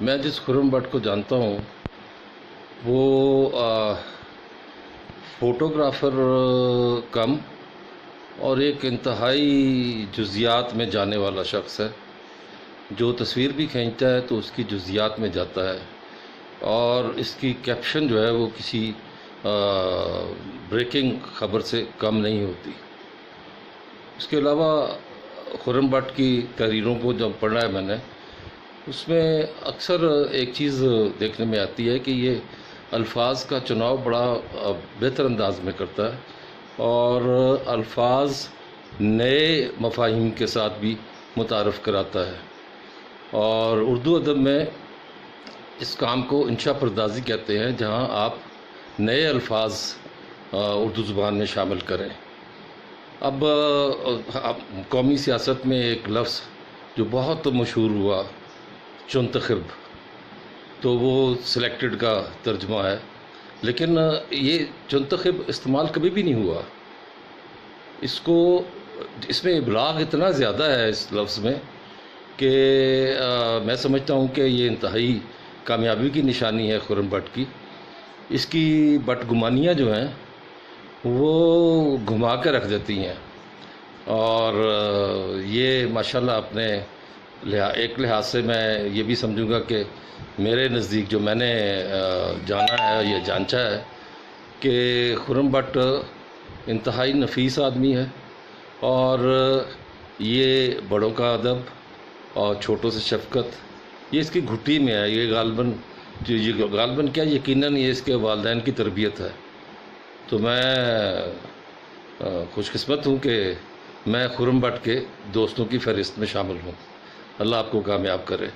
میں جس خرم بٹ کو جانتا ہوں وہ فوٹوگرافر کم اور ایک انتہائی جزیات میں جانے والا شخص ہے. جو تصویر بھی کھینچتا ہے تو اس کی جزیات میں جاتا ہے اور اس کی کیپشن جو ہے وہ کسی بریکنگ خبر سے کم نہیں ہوتی. اس کے علاوہ خرم بٹ کی تحریروں کو جب پڑھا ہے میں نے، اس میں اکثر ایک چیز دیکھنے میں آتی ہے کہ یہ الفاظ کا چناؤ بڑا بہتر انداز میں کرتا ہے اور الفاظ نئے مفاہیم کے ساتھ بھی متعارف کراتا ہے. اور اردو ادب میں اس کام کو انشا پردازی کہتے ہیں، جہاں آپ نئے الفاظ اردو زبان میں شامل کریں. اب قومی سیاست میں ایک لفظ جو بہت مشہور ہوا، چنتخب، تو وہ سلیکٹڈ کا ترجمہ ہے، لیکن یہ چنتخب استعمال کبھی بھی نہیں ہوا. اس میں ابلاغ اتنا زیادہ ہے اس لفظ میں کہ میں سمجھتا ہوں کہ یہ انتہائی کامیابی کی نشانی ہے خرم بٹ کی. اس کی بٹ گمانیاں جو ہیں وہ گھما کے رکھ دیتی ہیں اور یہ ماشاءاللہ اپنے ایک لحاظ سے میں یہ بھی سمجھوں گا کہ میرے نزدیک جو میں نے جانا ہے یا جانچا ہے کہ خرم بٹ انتہائی نفیس آدمی ہے اور یہ بڑوں کا ادب اور چھوٹوں سے شفقت یہ اس کی گھٹی میں ہے. یہ غالباً کیا یقیناً یہ اس کے والدین کی تربیت ہے. تو میں خوش قسمت ہوں کہ میں خرم بٹ کے دوستوں کی فہرست میں شامل ہوں. اللہ آپ کو کامیاب کرے.